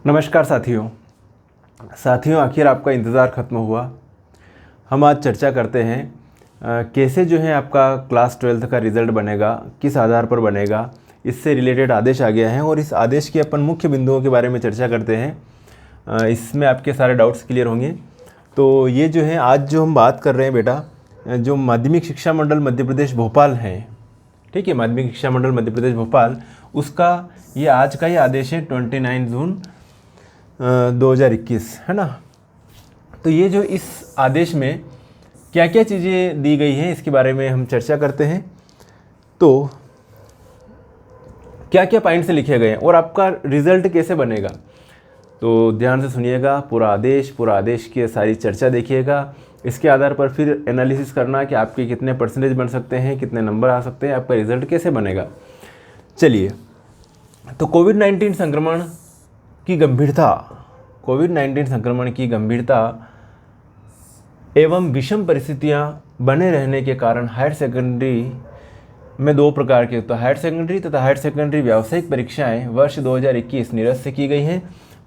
नमस्कार साथियों आखिर आपका इंतज़ार ख़त्म हुआ। हम आज चर्चा करते हैं कैसे जो है आपका क्लास 12th का रिज़ल्ट बनेगा, किस आधार पर बनेगा। इससे रिलेटेड आदेश आ गया है और इस आदेश के अपन मुख्य बिंदुओं के बारे में चर्चा करते हैं। इसमें आपके सारे डाउट्स क्लियर होंगे। तो ये जो है आज जो हम बात कर रहे हैं बेटा, जो माध्यमिक शिक्षा मंडल मध्य प्रदेश भोपाल है, ठीक है, माध्यमिक शिक्षा मंडल मध्य प्रदेश भोपाल, उसका ये आज का ही आदेश है 29 जून 2021, है ना। तो ये जो इस आदेश में क्या क्या चीज़ें दी गई हैं इसके बारे में हम चर्चा करते हैं। तो क्या क्या पॉइंट से लिखे गए हैं और आपका रिज़ल्ट कैसे बनेगा, तो ध्यान से सुनिएगा। पूरा आदेश की सारी चर्चा देखिएगा। इसके आधार पर फिर एनालिसिस करना कि आपके कितने परसेंटेज बन सकते हैं, कितने नंबर आ सकते हैं, आपका रिज़ल्ट कैसे बनेगा। चलिए, तो कोविड-19 संक्रमण की गंभीरता एवं विषम परिस्थितियां बने रहने के कारण हायर सेकेंडरी में दो प्रकार के, तो हायर सेकेंडरी तथा हायर सेकेंडरी व्यावसायिक परीक्षाएं वर्ष 2021 निरस्त की गई हैं।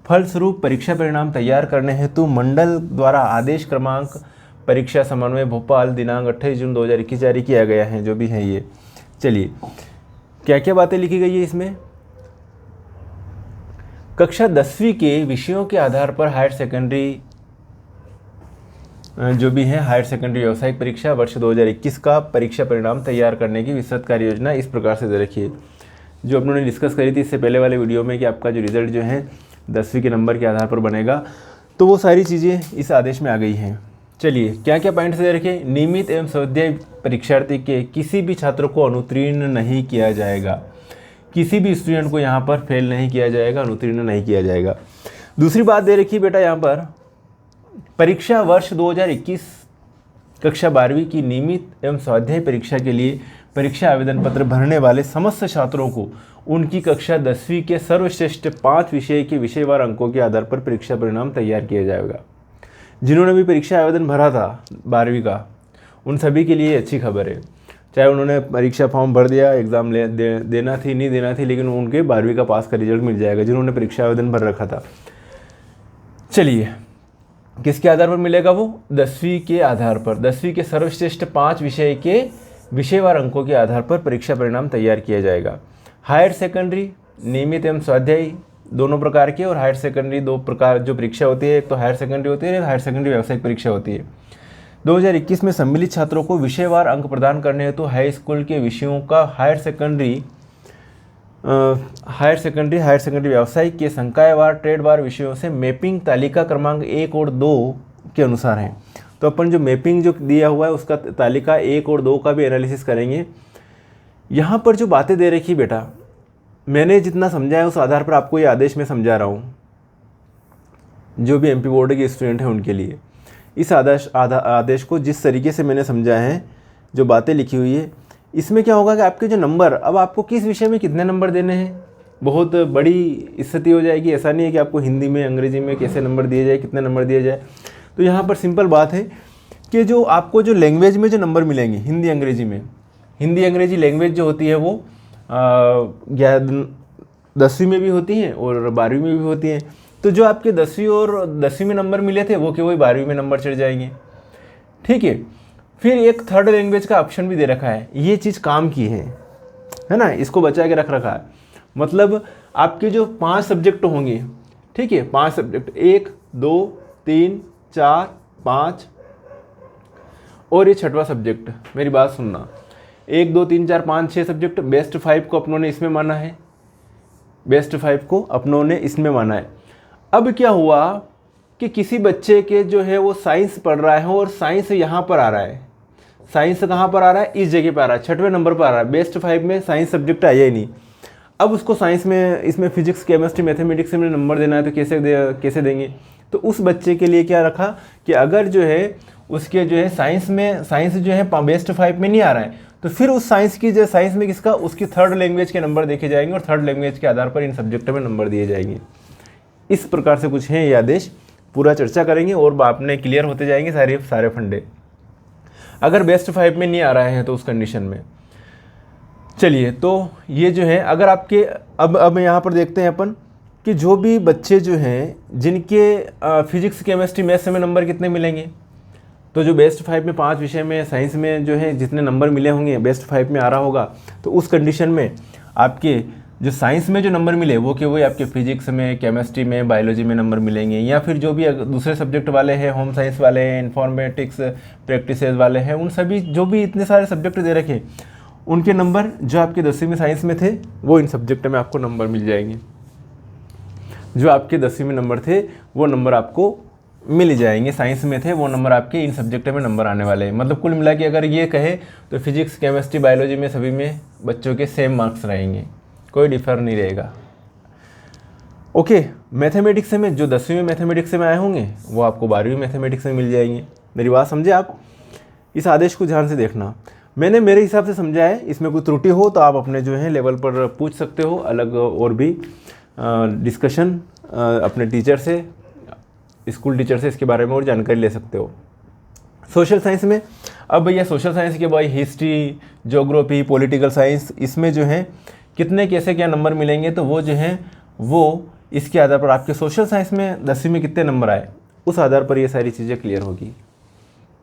फलस्वरूप परीक्षा परिणाम तैयार करने हेतु मंडल द्वारा आदेश क्रमांक परीक्षा समन्वय भोपाल दिनांक 28 जून 2021 जारी किया गया है, जो भी है ये। चलिए, क्या क्या बातें लिखी गई है इसमें। कक्षा 10वीं के विषयों के आधार पर हायर सेकेंडरी जो भी है हायर सेकेंडरी व्यावसायिक परीक्षा वर्ष 2021 का परीक्षा परिणाम तैयार करने की विस्तृत कार्य योजना इस प्रकार से दे रखी है, जो अपनों ने डिस्कस करी थी इससे पहले वाले वीडियो में कि आपका जो रिज़ल्ट जो है 10वीं के नंबर के आधार पर बनेगा। तो वो सारी चीज़ें इस आदेश में आ गई हैं। चलिए, क्या क्या पॉइंट्स दे रखे। नियमित एवं स्वाध्याय परीक्षार्थी के किसी भी छात्र को अनुत्तीर्ण नहीं किया जाएगा। किसी भी स्टूडेंट को यहाँ पर फेल नहीं किया जाएगा, अनुत्तीर्ण नहीं किया जाएगा। दूसरी बात दे रखी बेटा यहाँ पर, परीक्षा वर्ष 2021 कक्षा 12वीं की नियमित एवं स्वाध्याय परीक्षा के लिए परीक्षा आवेदन पत्र भरने वाले समस्त छात्रों को उनकी कक्षा 10वीं के सर्वश्रेष्ठ 5 विषय के विषयवार अंकों के आधार पर परीक्षा परिणाम तैयार किया जाएगा। जिन्होंने भी परीक्षा आवेदन भरा था 12वीं का, उन सभी के लिए अच्छी खबर है। चाहे उन्होंने परीक्षा फॉर्म भर दिया, एग्ज़ाम देना थी नहीं देना थी, लेकिन उनके 12वीं का पास का रिजल्ट मिल जाएगा जिन्होंने परीक्षा आवेदन भर रखा था। चलिए, किसके आधार पर मिलेगा वो, 10वीं के आधार पर। 10वीं के सर्वश्रेष्ठ 5 विषय के विषयवार अंकों के आधार पर परीक्षा परिणाम तैयार किया जाएगा। हायर सेकेंडरी नियमित एवं स्वाध्यायी दोनों प्रकार के, और हायर सेकेंडरी 2 प्रकार जो परीक्षा होती है, एक तो हायर सेकेंडरी होती है, एक हायर सेकेंडरी व्यावसायिक परीक्षा होती है। 2021 में सम्मिलित छात्रों को विषयवार अंक प्रदान करने हेतु हाई स्कूल के विषयों का हायर सेकेंडरी व्यावसायिक के संकायवार ट्रेडवार विषयों से मैपिंग तालिका क्रमांक 1 और 2 के अनुसार है। तो अपन जो मैपिंग जो दिया हुआ है उसका तालिका 1 और 2 का भी एनालिसिस करेंगे। यहाँ पर जो बातें दे रखी बेटा, मैंने जितना समझा है उस आधार पर आपको ये आदेश में समझा रहा हूँ, जो भी एमपी बोर्ड के स्टूडेंट हैं उनके लिए। इस आदेश को जिस तरीके से मैंने समझा है, जो बातें लिखी हुई है, इसमें क्या होगा कि आपके जो नंबर, अब आपको किस विषय में कितने नंबर देने हैं, बहुत बड़ी स्थिति हो जाएगी। ऐसा नहीं है कि आपको हिंदी में अंग्रेजी में कैसे नंबर दिए जाए, कितने नंबर दिए जाए। तो यहाँ पर सिंपल बात है कि जो आपको जो लैंग्वेज में जो नंबर मिलेंगे हिंदी अंग्रेजी लैंग्वेज जो होती है वो 10वीं में भी होती हैं और 12वीं में भी होती हैं। तो जो आपके 10वीं में नंबर मिले थे वो केवल 12वीं में नंबर चढ़ जाएंगे, ठीक है। फिर एक थर्ड लैंग्वेज का ऑप्शन भी दे रखा है, ये चीज़ काम की है ना, इसको बचा के रख रखा है। मतलब आपके जो 5 सब्जेक्ट होंगे, ठीक है, 5 सब्जेक्ट, 1 2 3 4 5 और ये 6वां सब्जेक्ट। मेरी बात सुनना, 1 2 3 4 5 6 सब्जेक्ट, बेस्ट 5 को अपनों ने इसमें माना है, अब क्या हुआ कि किसी बच्चे के जो है वो साइंस पढ़ रहा है और साइंस यहाँ पर आ रहा है, साइंस कहाँ पर आ रहा है, इस जगह पर आ रहा है, 6वें नंबर पर आ रहा है। बेस्ट 5 में साइंस सब्जेक्ट आया ही नहीं। अब उसको साइंस में, इसमें फिजिक्स केमिस्ट्री मैथमेटिक्स में नंबर देना है तो कैसे देंगे। तो उस बच्चे के लिए क्या रखा कि अगर जो है उसके जो है साइंस जो है बेस्ट 5 में नहीं आ रहा है, तो फिर उस साइंस में किसका, उसकी थर्ड लैंग्वेज के नंबर देखे जाएंगे और थर्ड लैंग्वेज के आधार पर इन सब्जेक्ट में नंबर दिए जाएंगे। इस प्रकार से कुछ है ये आदेश, पूरा चर्चा करेंगे और आपने क्लियर होते जाएंगे सारे फंडे। अगर बेस्ट 5 में नहीं आ रहा है तो उस कंडीशन में चलिए, तो ये जो है अगर आपके अब यहाँ पर देखते हैं अपन कि जो भी बच्चे जो हैं जिनके फिजिक्स केमिस्ट्री मैथ्स में नंबर कितने मिलेंगे, तो जो बेस्ट 5 में 5 विषय में साइंस में जो है जितने नंबर मिले होंगे बेस्ट 5 में आ रहा होगा, तो उस कंडीशन में आपके जो साइंस में जो नंबर मिले वो कि वही आपके फिजिक्स में, केमिस्ट्री में, बायोलॉजी में नंबर मिलेंगे, या फिर जो भी दूसरे सब्जेक्ट वाले हैं, होम साइंस वाले हैं, इन्फॉर्मेटिक्स प्रैक्टिसेस वाले हैं, उन सभी जो भी इतने सारे सब्जेक्ट दे रखे उनके नंबर जो आपके 10वीं में साइंस में थे वो इन सब्जेक्ट में आपको नंबर मिल जाएंगे। जो आपके 10वीं में नंबर थे वो नंबर आपको मिल जाएंगे, साइंस में थे वो नंबर आपके इन सब्जेक्ट में नंबर आने वाले हैं। मतलब कुल मिला के अगर ये कहे तो फिजिक्स, केमिस्ट्री, बायोलॉजी में सभी में बच्चों के सेम मार्क्स रहेंगे, कोई डिफर नहीं रहेगा। ओके, मैथमेटिक्स में जो 10वीं में मैथमेटिक्स में आए होंगे वो आपको 12वीं मैथमेटिक्स में मिल जाएंगे। मेरी बात समझे आप? इस आदेश को ध्यान से देखना, मैंने मेरे हिसाब से समझा है, इसमें कोई त्रुटि हो तो आप अपने जो है लेवल पर पूछ सकते हो, अलग और भी डिस्कशन अपने टीचर से, स्कूल टीचर से इसके बारे में और जानकारी ले सकते हो। सोशल साइंस में, अब भैया सोशल साइंस के भाई हिस्ट्री, ज्योग्राफी, पॉलिटिकल साइंस, इसमें जो है कितने कैसे क्या नंबर मिलेंगे, तो वो जो है वो इसके आधार पर आपके सोशल साइंस में 10वीं में कितने नंबर आए उस आधार पर ये सारी चीज़ें क्लियर होगी।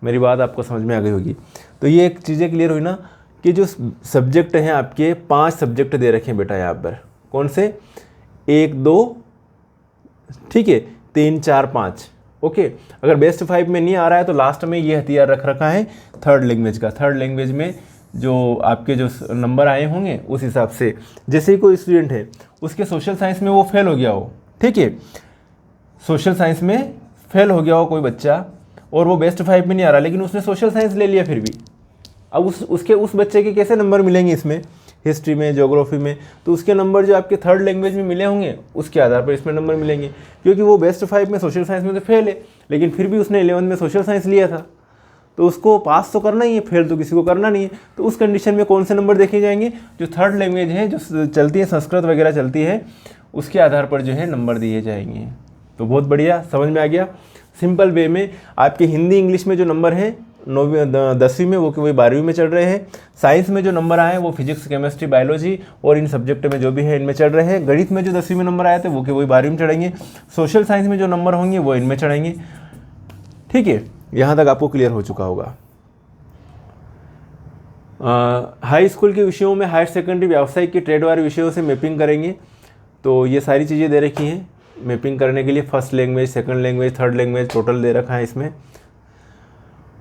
मेरी बात आपको समझ में आ गई होगी। तो ये एक चीज़ें क्लियर हुई ना कि जो सब्जेक्ट हैं आपके 5 सब्जेक्ट दे रखे हैं बेटा यहाँ पर, कौन से? 1, 2, ठीक है, 3, 4, 5। ओके, अगर बेस्ट 5 में नहीं आ रहा है तो लास्ट में ये हथियार रख रखा है थर्ड लैंग्वेज का। थर्ड लैंग्वेज में जो आपके जो नंबर आए होंगे उस हिसाब से, जैसे ही कोई स्टूडेंट है उसके सोशल साइंस में वो फेल हो गया हो, ठीक है, सोशल साइंस में फेल हो गया हो कोई बच्चा और वो बेस्ट 5 में नहीं आ रहा, लेकिन उसने सोशल साइंस ले लिया फिर भी, अब उस बच्चे के कैसे नंबर मिलेंगे इसमें, हिस्ट्री में, ज्योग्राफी में? तो उसके नंबर जो आपके थर्ड लैंग्वेज में मिले होंगे उसके आधार पर इसमें नंबर मिलेंगे, क्योंकि वो बेस्ट 5 में सोशल साइंस में तो फेल है, लेकिन फिर भी उसने 11th में सोशल साइंस लिया था, तो उसको पास तो करना ही है, फेल तो किसी को करना नहीं है। तो उस कंडीशन में कौन से नंबर देखे जाएंगे? जो थर्ड लैंग्वेज है, जो चलती है, संस्कृत वगैरह चलती है, उसके आधार पर जो है नंबर दिए जाएंगे। तो बहुत बढ़िया, समझ में आ गया। सिंपल वे में आपके हिंदी इंग्लिश में जो नंबर हैं 10वीं में वो कि वही 12वीं में चल रहे हैं। साइंस में जो नंबर आए वो फिजिक्स, केमिस्ट्री, बायोलॉजी और इन सब्जेक्ट में जो भी है इनमें चढ़ रहे हैं। गणित में जो 10वीं में नंबर आए थे वो कि वही 12वीं में चढ़ेंगे। सोशल साइंस में जो नंबर होंगे वो इनमें चढ़ेंगे। ठीक है, यहाँ तक आपको क्लियर हो चुका होगा। हाई स्कूल के विषयों में हायर सेकेंडरी, व्यावसायिक के ट्रेडवार विषयों से मैपिंग करेंगे। तो ये सारी चीज़ें दे रखी हैं मैपिंग करने के लिए। First language, second language, third language total दे रखा है इसमें।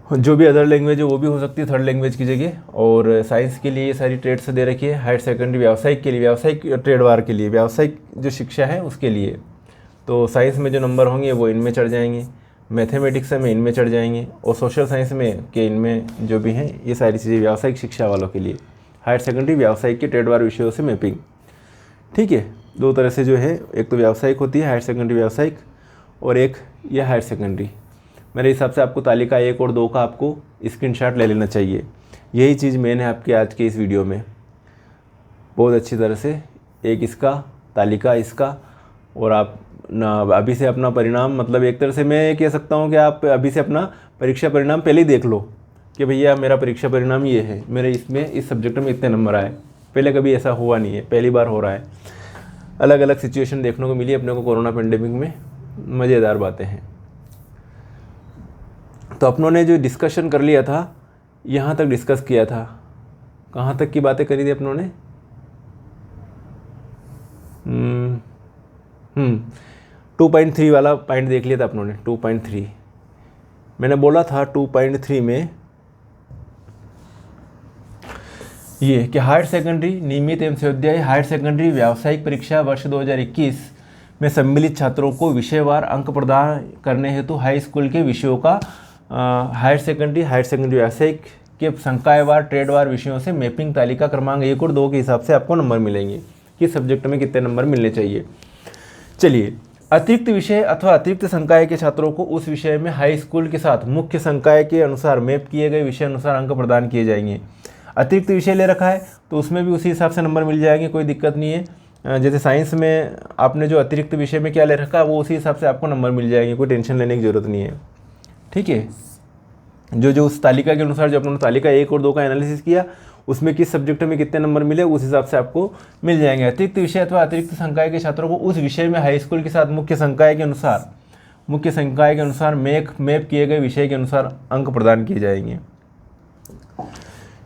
जो भी अदर लैंग्वेज है वो भी हो सकती है थर्ड लैंग्वेज की जगह। और साइंस के लिए ये सारी ट्रेड्स दे रखी है। हायर सेकेंडरी व्यावसायिक के लिए, व्यावसायिक ट्रेडवार के लिए, व्यावसायिक जो शिक्षा है उसके लिए। तो साइंस में जो नंबर होंगे वो इनमें चढ़ जाएंगे, मैथमेटिक्स में इनमें चढ़ जाएंगे, और सोशल साइंस में के इनमें जो भी हैं ये सारी चीज़ें व्यावसायिक शिक्षा वालों के लिए। हायर सेकेंडरी व्यावसायिक के ट्रेडवार विषयों से मैपिंग। ठीक है, दो तरह से जो है, एक तो व्यावसायिक होती है हायर सेकेंडरी व्यावसायिक, और एक ये हायर सेकेंडरी। मेरे हिसाब से आपको तालिका 1 और 2 का आपको स्क्रीनशॉट ले लेना चाहिए। यही चीज़ मेन है आपके आज के इस वीडियो में, बहुत अच्छी तरह से। एक इसका तालिका, इसका, और आप ना अभी से अपना परिणाम, मतलब एक तरह से मैं कह सकता हूँ कि आप अभी से अपना परीक्षा परिणाम पहले ही देख लो कि भैया मेरा परीक्षा परिणाम ये है, मेरे इसमें इस सब्जेक्ट में इतने नंबर आए। पहले कभी ऐसा हुआ नहीं है, पहली बार हो रहा है। अलग अलग सिचुएशन देखने को मिली अपने को कोरोना पेंडेमिक में, मज़ेदार बातें हैं। तो अपनों ने जो डिस्कशन कर लिया था, यहाँ तक डिस्कस किया था। कहाँ तक की बातें करी थी अपनों ने? 2.3 वाला पॉइंट देख लिया था अपनों ने। 2.3 मैंने बोला था 2.3 में ये कि हायर सेकेंडरी नियमित एवं सेवाध्यायी हायर सेकेंडरी व्यावसायिक परीक्षा वर्ष 2021 में सम्मिलित छात्रों को विषयवार अंक प्रदान करने हेतु हाई स्कूल के विषयों का हायर सेकेंडरी व्यावसायिक के संकायवार ट्रेडवार विषयों से मैपिंग तालिका क्रमांक 1 और 2 के हिसाब से आपको नंबर मिलेंगे कि सब्जेक्ट में कितने नंबर मिलने चाहिए। चलिए, अतिरिक्त विषय अथवा अतिरिक्त संकाय के छात्रों को उस विषय में हाई स्कूल के साथ मुख्य संकाय के अनुसार मैप किए गए विषय अनुसार अंक प्रदान किए जाएंगे। अतिरिक्त विषय ले रखा है तो उसमें भी उसी हिसाब से नंबर मिल जाएंगे, कोई दिक्कत नहीं है। जैसे साइंस में आपने जो अतिरिक्त विषय में क्या ले रखा है वो उसी हिसाब से आपको नंबर मिल जाएंगे, कोई टेंशन लेने की ज़रूरत नहीं है। ठीक है, जो उस तालिका के अनुसार जो अपने तालिका 1 और 2 का एनालिसिस किया उसमें किस सब्जेक्ट में कितने नंबर मिले उस हिसाब से आपको मिल जाएंगे। अतिरिक्त विषय अथवा अतिरिक्त संकाय के छात्रों को उस विषय में हाई स्कूल के साथ मुख्य संकाय के अनुसार मैप किए गए विषय के अनुसार अंक प्रदान किए जाएंगे।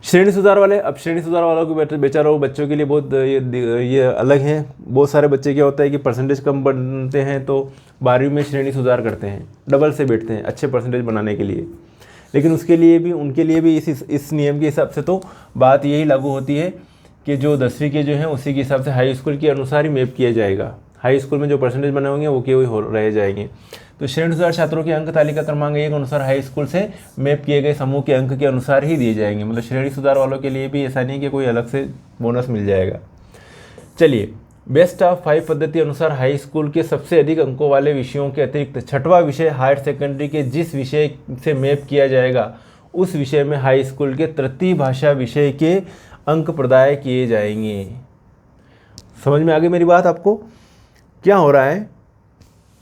श्रेणी सुधार वाले, अब श्रेणी सुधार वालों को बेचारों बच्चों के लिए बहुत ये अलग है। बहुत सारे बच्चे क्या होता है कि परसेंटेज कम बनते हैं तो 12वीं में श्रेणी सुधार करते हैं, डबल से बैठते हैं अच्छे परसेंटेज बनाने के लिए। लेकिन उनके लिए भी इस नियम के हिसाब से तो बात यही लागू होती है कि जो 10वीं के जो हैं उसी के हिसाब से हाई स्कूल के अनुसार ही मैप किया जाएगा। हाई स्कूल में जो परसेंटेज बने होंगे वो केवल रह जाएंगे। तो श्रेणी सुधार छात्रों की अंक तालिका क्रमांक 1 अनुसार हाई स्कूल से मैप किए गए समूह के अंक के अनुसार ही दिए जाएंगे। मतलब श्रेणी सुधार वालों के लिए भी ऐसा नहीं कि कोई अलग से बोनस मिल जाएगा। चलिए, बेस्ट ऑफ 5 पद्धति अनुसार हाई स्कूल के सबसे अधिक अंकों वाले विषयों के अतिरिक्त छठवां विषय हायर सेकेंडरी के जिस विषय से मैप किया जाएगा उस विषय में हाई स्कूल के तृतीय भाषा विषय के अंक प्रदाय किए जाएंगे। समझ में आ गई मेरी बात आपको? क्या हो रहा है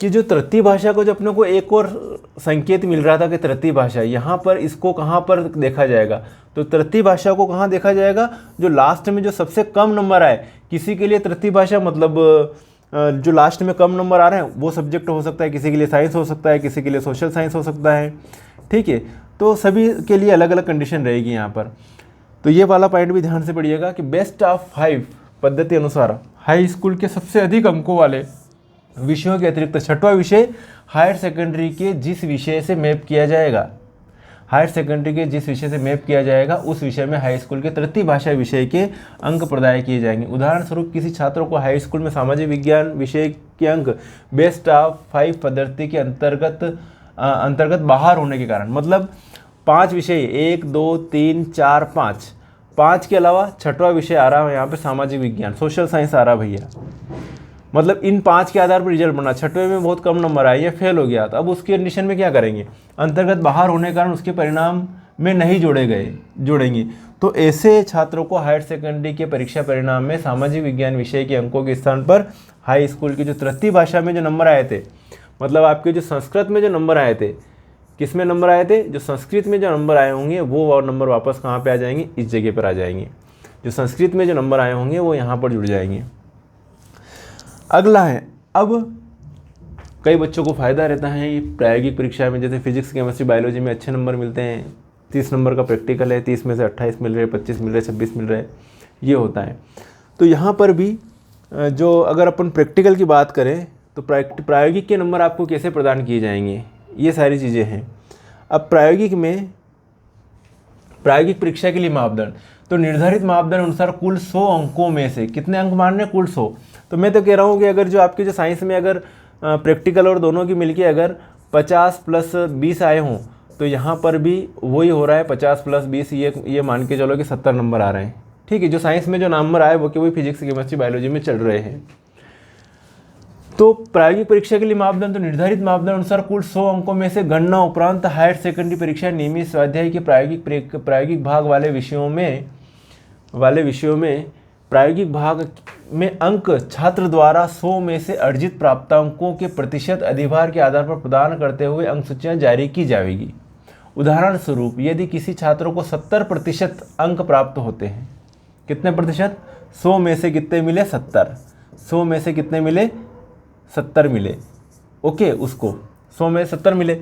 कि जो तृतीय भाषा को जो अपने को एक और संकेत मिल रहा था कि तृतीय भाषा, यहाँ पर इसको कहाँ पर देखा जाएगा? तो तृतीय भाषा को कहाँ देखा जाएगा? जो लास्ट में जो सबसे कम नंबर आए, किसी के लिए तृतीय भाषा मतलब जो लास्ट में कम नंबर आ रहे हैं वो सब्जेक्ट हो सकता है, किसी के लिए साइंस हो सकता है, किसी के लिए सोशल साइंस हो सकता है। ठीक है, तो सभी के लिए अलग अलग कंडीशन रहेगी यहाँ पर। तो ये वाला पॉइंट भी ध्यान से पढ़िएगा कि बेस्ट ऑफ 5 पद्धति अनुसार हाई स्कूल के सबसे अधिक अंकों वाले विषयों के अतिरिक्त छठवां विषय हायर सेकेंडरी के जिस विषय से मैप किया जाएगा, हायर सेकेंडरी के जिस विषय से मैप किया जाएगा उस विषय में हाई स्कूल के तृतीय भाषा विषय के अंक प्रदाय किए जाएंगे। उदाहरण स्वरूप किसी छात्र को हाई स्कूल में सामाजिक विज्ञान विषय के अंक बेस्ट ऑफ 5 पद्धति के अंतर्गत बाहर होने के कारण, मतलब 5 विषय 1 2 3 4 5 के अलावा छठवां विषय आ रहा है यहाँ पे सामाजिक विज्ञान, सोशल साइंस आ रहा भैया, मतलब इन 5 के आधार पर रिजल्ट बना, छठवें में बहुत कम नंबर आए या फेल हो गया, तो अब उसकी कंडीशन में क्या करेंगे? अंतर्गत बाहर होने के कारण उसके परिणाम में नहीं जोड़ेंगे। तो ऐसे छात्रों को हायर सेकेंडरी के परीक्षा परिणाम में सामाजिक विज्ञान विषय के अंकों के स्थान पर हाई स्कूल की जो तृतीय भाषा में जो नंबर आए थे, मतलब आपके जो संस्कृत में जो नंबर आए थे, किस में नंबर आए थे? जो संस्कृत में जो नंबर आए होंगे वो नंबर वापस कहाँ पे आ जाएंगे? इस जगह पर आ जाएंगे। जो संस्कृत में जो नंबर आए होंगे वो यहाँ पर जुड़ जाएंगे। अगला है, अब कई बच्चों को फ़ायदा रहता है ये प्रायोगिक परीक्षा में, जैसे फिजिक्स केमिस्ट्री बायोलॉजी में अच्छे नंबर मिलते हैं, 30 नंबर का प्रैक्टिकल है, 30 में से 28 मिल रहे, 25 मिल रहे, 26 मिल रहे, ये होता है। तो यहाँ पर भी जो अगर अपन प्रैक्टिकल की बात करें तो प्रायोगिक के नंबर आपको कैसे प्रदान किए जाएंगे, ये सारी चीज़ें हैं। अब प्रायोगिक परीक्षा के लिए मापदंड, तो निर्धारित मापदंड अनुसार कुल 100 अंकों में से कितने अंक मानने? कुल 100। तो मैं तो कह रहा हूँ कि अगर जो आपके जो साइंस में अगर प्रैक्टिकल और दोनों की मिलके अगर 50 + 20 आए हों तो यहाँ पर भी वही हो रहा है, 50 + 20, ये मान के चलो कि 70 नंबर आ रहे हैं। ठीक है, जो साइंस में जो नंबर आए वो कि वही फिजिक्स केमिस्ट्री बायोलॉजी में चल रहे हैं। तो प्रायोगिक परीक्षा के लिए मापदंड, तो निर्धारित मापदंड अनुसार कुल 100 अंकों में से गणना उपरांत हायर सेकेंडरी परीक्षा नियमित स्वाध्याय के प्रायोगिक भाग वाले विषयों में प्रायोगिक भाग में अंक छात्र द्वारा 100 में से अर्जित प्राप्तांकों के प्रतिशत अधिभार के आधार पर प्रदान करते हुए अंक सूचियाँ जारी की जाएगी। उदाहरण स्वरूप यदि किसी छात्र को 70% अंक प्राप्त होते हैं, कितने प्रतिशत? 100 में से कितने मिले? 70। 100 में से कितने मिले? 70 मिले। ओके, उसको 100 में 70 मिले।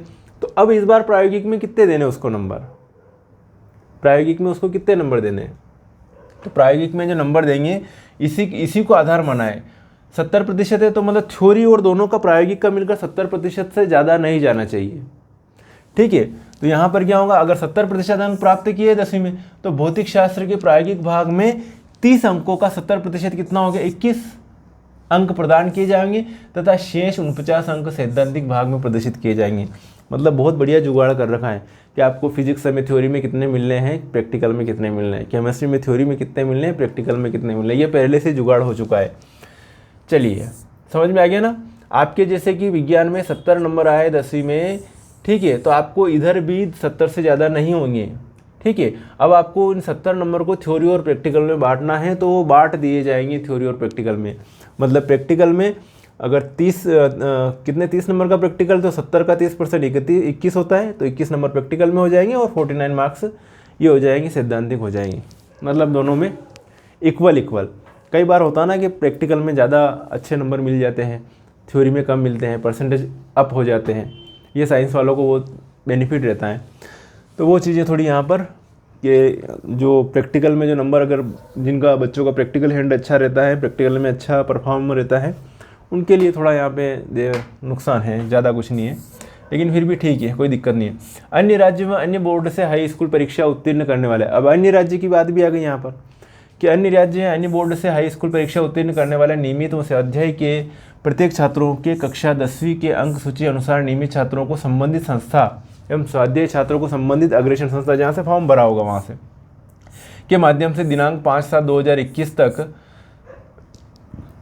तो अब इस बार प्रायोगिक में कितने देने उसको नंबर? प्रायोगिक में उसको कितने नंबर देने? तो प्रायोगिक में जो नंबर देंगे इसी को आधार माना है। 70% है तो मतलब थ्योरी और दोनों का प्रायोगिक का मिलकर 70% से ज़्यादा नहीं जाना चाहिए। ठीक है, तो यहाँ पर क्या होगा? अगर 70% अंक प्राप्त किए 10वीं में तो भौतिक शास्त्र के प्रायोगिक भाग में 30 अंकों का 70% कितना हो गया? 21 अंक प्रदान किए जाएंगे तथा शेष 49 अंक सैद्धांतिक भाग में प्रदर्शित किए जाएंगे। मतलब बहुत बढ़िया जुगाड़ कर रखा है कि आपको फिजिक्स में थ्योरी में कितने मिलने हैं, प्रैक्टिकल में कितने मिलने हैं, केमिस्ट्री में थ्योरी में कितने मिलने हैं, प्रैक्टिकल में कितने मिलने हैं, ये पहले से जुगाड़ हो चुका है। चलिए, समझ में आ गया ना? आपके जैसे कि विज्ञान में 70 नंबर आए 10वीं में, ठीक है, तो आपको इधर भी 70 से ज़्यादा नहीं होंगे। ठीक है, अब आपको इन 70 नंबर को थ्योरी और प्रैक्टिकल में बांटना है तो वो बांट दिए जाएंगे थ्योरी और प्रैक्टिकल में। मतलब प्रैक्टिकल में अगर 30 नंबर का प्रैक्टिकल तो 70 का 30% 21 होता है, तो 21 नंबर प्रैक्टिकल में हो जाएंगे और 49 मार्क्स ये हो जाएंगे सैद्धांतिक हो जाएंगे। मतलब दोनों में इक्वल इक्वल। कई बार होता ना कि प्रैक्टिकल में ज़्यादा अच्छे नंबर मिल जाते हैं, थ्योरी में कम मिलते हैं, परसेंटेज अप हो जाते हैं, ये साइंस वालों को वो बेनिफिट रहता है। तो वो चीज़ें थोड़ी यहाँ पर कि जो प्रैक्टिकल में जो नंबर, अगर जिनका बच्चों का प्रैक्टिकल हैंड अच्छा रहता है, प्रैक्टिकल में अच्छा परफॉर्म रहता है, उनके लिए थोड़ा यहाँ पे नुकसान है, ज़्यादा कुछ नहीं है, लेकिन फिर भी ठीक है, कोई दिक्कत नहीं है। अन्य राज्य में अन्य बोर्ड से हाई स्कूल परीक्षा उत्तीर्ण करने वाले, अब अन्य राज्य की बात भी आ गई यहाँ पर कि अन्य राज्य हैं अन्य बोर्ड से हाई स्कूल परीक्षा उत्तीर्ण करने वाले नियमित से अध्याय के प्रत्येक छात्रों के कक्षा 10वीं के अंक सूची अनुसार नियमित छात्रों को संबंधित संस्था एवं स्वाध्याय छात्रों को संबंधित अग्रेषण संस्था जहाँ से फॉर्म भरा होगा वहाँ से के माध्यम से दिनांक 5/7/2021 तक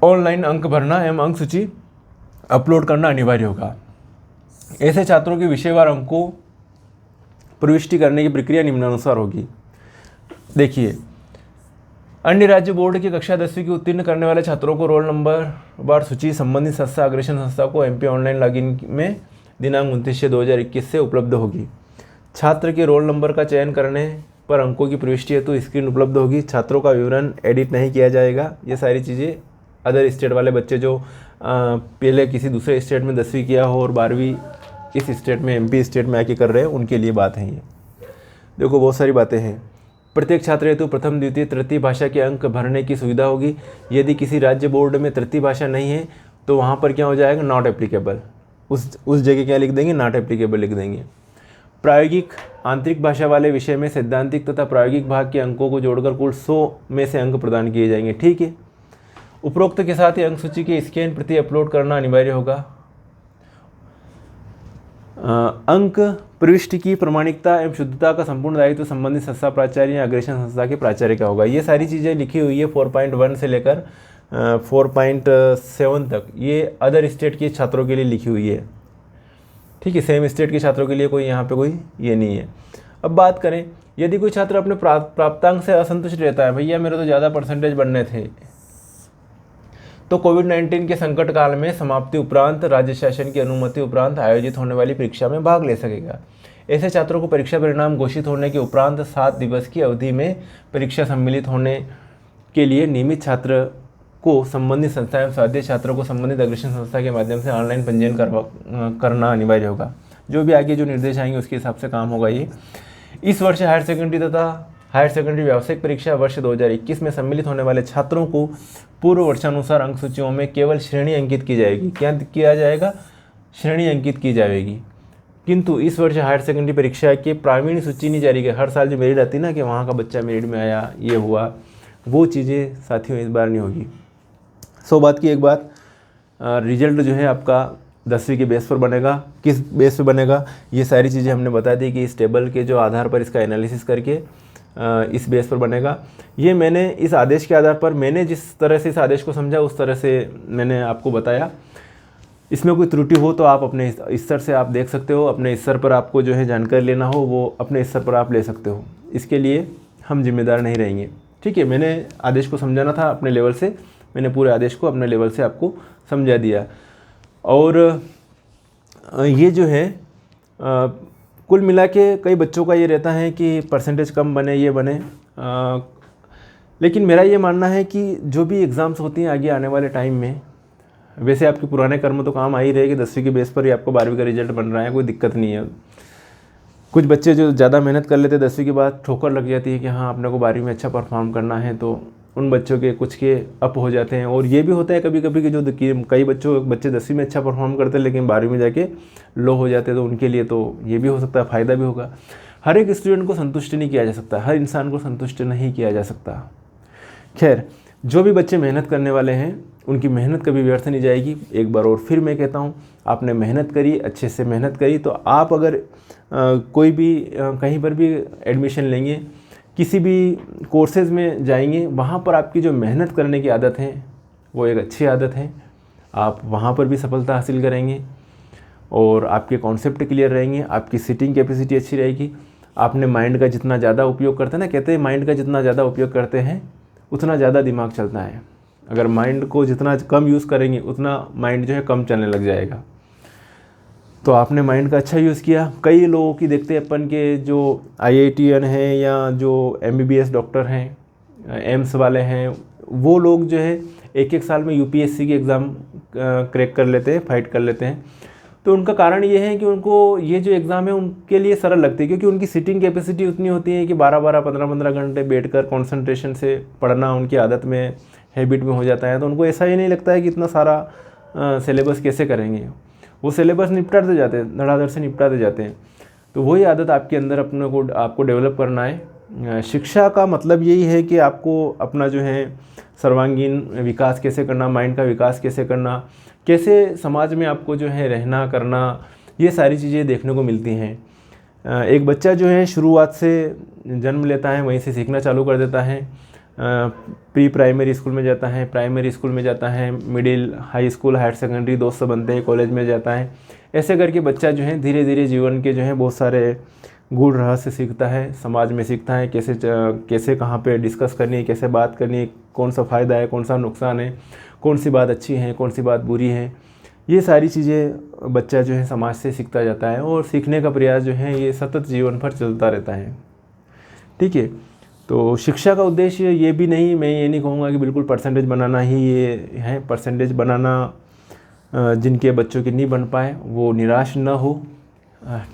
ऑनलाइन अंक भरना एवं अंक सूची अपलोड करना अनिवार्य होगा। ऐसे छात्रों के विषयवार अंकों प्रविष्टि करने की प्रक्रिया निम्नानुसार होगी। देखिए, अन्य राज्य बोर्ड की कक्षा 10वीं की उत्तीर्ण करने वाले छात्रों को रोल नंबर वार सूची संबंधित संस्था अग्रेषण संस्था को MP ऑनलाइन लॉगिन में दिनांक 29/6/2021 से उपलब्ध होगी। छात्र के रोल नंबर का चयन करने पर अंकों की प्रविष्टि हेतु स्क्रीन उपलब्ध होगी। छात्रों का विवरण एडिट नहीं किया जाएगा। ये सारी चीज़ें अदर स्टेट वाले बच्चे जो पहले किसी दूसरे स्टेट में 10वीं किया हो और 12वीं इस स्टेट में MP स्टेट में आके कर रहे हैं, उनके लिए बात है ये। देखो, बहुत सारी बातें हैं। प्रत्येक छात्र हेतु प्रथम द्वितीय तृतीय भाषा के अंक भरने की सुविधा होगी। यदि किसी राज्य बोर्ड में तृतीय भाषा नहीं है तो वहाँ पर क्या हो जाएगा, नॉट एप्लीकेबल। उस जगह क्या लिख देंगे, नॉट एप्लीकेबल लिख देंगे। प्रायोगिक आंतरिक भाषा वाले विषय में सैद्धांतिक तथा प्रायोगिक भाग के अंकों को जोड़कर कुल 100 में से अंक प्रदान किए जाएंगे। ठीक है। उपरोक्त के साथ ही अंक सूची की स्कैन प्रति अपलोड करना अनिवार्य होगा। अंक प्रविष्टि की प्रमाणिकता एवं शुद्धता का संपूर्ण दायित्व संबंधित संस्था प्राचार्य या अग्रेषण संस्था के प्राचार्य का होगा। ये सारी चीज़ें लिखी हुई है 4.1 से लेकर 4.7 तक। ये अदर स्टेट के छात्रों के लिए लिखी हुई है। ठीक है, सेम स्टेट के छात्रों के लिए कोई यहाँ पे कोई ये नहीं है। अब बात करें, यदि कोई छात्र अपने प्राप्तांक से असंतुष्ट रहता है, भैया मेरे तो ज़्यादा परसेंटेज बनने थे, तो कोविड-19 के संकट काल में समाप्ति उपरांत राज्य शासन की अनुमति उपरांत आयोजित होने वाली परीक्षा में भाग ले सकेगा। ऐसे छात्रों को परीक्षा परिणाम घोषित होने के उपरांत 7 दिवस की अवधि में परीक्षा सम्मिलित होने के लिए नियमित छात्र को संबंधित संस्था एवं स्वाध्याय छात्रों को संबंधित अग्रेषण संस्था के माध्यम से ऑनलाइन पंजीयन करना अनिवार्य होगा। जो भी आगे जो निर्देश आएंगे उसके हिसाब से काम होगा ये। इस वर्ष हायर सेकेंडरी तथा हायर सेकेंडरी व्यावसायिक परीक्षा वर्ष 2021 में सम्मिलित होने वाले छात्रों को पूर्व वर्षानुसार अंक सूचियों में केवल श्रेणी अंकित की जाएगी। क्या किया जाएगा, श्रेणी अंकित की जाएगी। किंतु इस वर्ष हायर सेकेंडरी परीक्षा के प्रावीण्य सूची नहीं जारी की। हर साल जो मेरिट आती ना कि वहाँ का बच्चा मेरिट में आया, ये हुआ, वो चीज़ें साथियों इस बार नहीं होगी। 100 बात की एक बात, रिजल्ट जो है आपका 10वीं के बेस पर बनेगा। किस बेस पर बनेगा, ये सारी चीज़ें हमने बता दी कि इस टेबल के जो आधार पर इसका एनालिसिस करके इस बेस पर बनेगा। ये मैंने इस आदेश के आधार पर मैंने जिस तरह से इस आदेश को समझा उस तरह से मैंने आपको बताया। इसमें कोई त्रुटि हो तो आप अपने स्तर से आप देख सकते हो। अपने स्तर पर आपको जो है जानकारी लेना हो वो अपने स्तर पर आप ले सकते हो। इसके लिए हम जिम्मेदार नहीं रहेंगे। ठीक है, मैंने आदेश को समझाना था अपने लेवल से, मैंने पूरे आदेश को अपने लेवल से आपको समझा दिया। और ये जो है कुल मिला के कई बच्चों का ये रहता है कि परसेंटेज कम बने, ये बने, लेकिन मेरा ये मानना है कि जो भी एग्ज़ाम्स होती हैं आगे आने वाले टाइम में, वैसे आपके पुराने कर्म तो काम आ ही रहे कि 10वीं के बेस पर ही आपको 12वीं का रिजल्ट बन रहा है, कोई दिक्कत नहीं है। कुछ बच्चे जो ज़्यादा मेहनत कर लेते 10वीं के बाद ठोकर लग जाती है कि हाँ अपने को 12वीं में अच्छा परफॉर्म करना है, तो उन बच्चों के कुछ के अप हो जाते हैं। और ये भी होता है कभी कभी कि जो कई बच्चे 10वीं में अच्छा परफॉर्म करते हैं लेकिन 12वीं में जाके लो हो जाते हैं, तो उनके लिए तो ये भी हो सकता है, फ़ायदा भी होगा। हर एक स्टूडेंट को संतुष्ट नहीं किया जा सकता, हर इंसान को संतुष्ट नहीं किया जा सकता। खैर, जो भी बच्चे मेहनत करने वाले हैं उनकी मेहनत कभी व्यर्थ नहीं जाएगी। एक बार और फिर मैं कहता हूँ, आपने मेहनत करी, अच्छे से मेहनत करी, तो आप अगर कोई भी कहीं पर भी एडमिशन लेंगे, किसी भी कोर्सेज़ में जाएंगे, वहाँ पर आपकी जो मेहनत करने की आदत है वो एक अच्छी आदत है। आप वहाँ पर भी सफलता हासिल करेंगे और आपके कॉन्सेप्ट क्लियर रहेंगे, आपकी सिटिंग कैपेसिटी अच्छी रहेगी। आपने माइंड का जितना ज़्यादा उपयोग करते हैं ना, कहते हैं माइंड का जितना ज़्यादा उपयोग करते हैं उतना ज़्यादा दिमाग चलता है। अगर माइंड को जितना कम यूज़ करेंगे उतना माइंड जो है कम चलने लग जाएगा। तो आपने माइंड का अच्छा यूज़ किया। कई लोगों की देखते हैं अपन के जो IITian हैं या जो MBBS डॉक्टर हैं, एम्स वाले हैं, वो लोग जो है एक एक साल में यूपीएससी की एग्ज़ाम क्रैक कर लेते हैं, फाइट कर लेते हैं। तो उनका कारण ये है कि उनको ये जो एग्ज़ाम है उनके लिए सरल लगती है, क्योंकि उनकी सिटिंग कैपेसिटी उतनी होती है कि 12-12, 15-15 घंटे बैठकर कंसंट्रेशन से पढ़ना उनकी आदत में, हैबिट में हो जाता है। तो उनको ऐसा ही नहीं लगता है कि इतना सारा सिलेबस कैसे करेंगे, वो सिलेबस निपटाते जाते हैं, धड़ाधड़ से निपटाते जाते हैं। तो वही आदत आपके अंदर आपको डेवलप करना है। शिक्षा का मतलब यही है कि आपको अपना जो है सर्वांगीण विकास कैसे करना, माइंड का विकास कैसे करना, कैसे समाज में आपको जो है रहना करना, ये सारी चीज़ें देखने को मिलती हैं। एक बच्चा जो है शुरुआत से जन्म लेता है, वहीं से सीखना चालू कर देता है। प्री प्राइमरी स्कूल में जाता है, प्राइमरी स्कूल में जाता है, middle, high school, higher secondary, दोस्त बनते हैं, कॉलेज में जाता है। ऐसे करके बच्चा जो है धीरे धीरे जीवन के जो है बहुत सारे गूढ़ रहस्य सीखता है, समाज में सीखता है कैसे कहाँ पे डिस्कस करनी है, कैसे बात करनी है, कौन सा फ़ायदा है, कौन सा नुकसान है, कौन सी बात अच्छी है, कौन सी बात बुरी है। ये सारी चीज़ें बच्चा जो है समाज से सीखता जाता है, और सीखने का प्रयास जो है ये सतत जीवन भर चलता रहता है। ठीक है, तो शिक्षा का उद्देश्य ये भी नहीं, मैं ये नहीं कहूँगा कि बिल्कुल परसेंटेज बनाना ही ये है। परसेंटेज बनाना जिनके बच्चों की नहीं बन पाए वो निराश ना हो।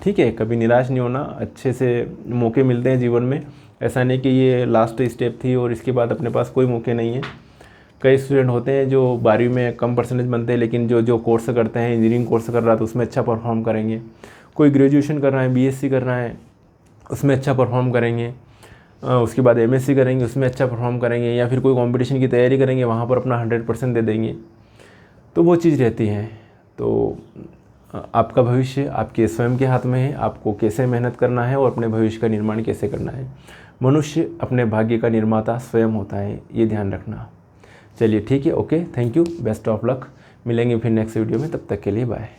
ठीक है, कभी निराश नहीं होना, अच्छे से मौके मिलते हैं जीवन में। ऐसा नहीं कि ये लास्ट स्टेप थी और इसके बाद अपने पास कोई मौके नहीं है। कई स्टूडेंट होते हैं जो 12वीं में कम परसेंटेज बनते हैं, लेकिन जो कोर्स करते हैं, इंजीनियरिंग कोर्स कर रहा है तो उसमें अच्छा परफॉर्म करेंगे। कोई ग्रेजुएशन कर रहा है, बीएससी कर रहा है, उसमें अच्छा परफॉर्म करेंगे। उसके बाद एमएससी करेंगे, उसमें अच्छा परफॉर्म करेंगे, या फिर कोई कंपटीशन की तैयारी करेंगे, वहाँ पर अपना 100% दे देंगे। तो वो चीज़ रहती है। तो आपका भविष्य आपके स्वयं के हाथ में है, आपको कैसे मेहनत करना है और अपने भविष्य का निर्माण कैसे करना है। मनुष्य अपने भाग्य का निर्माता स्वयं होता है, ये ध्यान रखना। चलिए ठीक है, okay, thank you, best of luck. मिलेंगे फिर नेक्स्ट वीडियो में, तब तक के लिए बाय।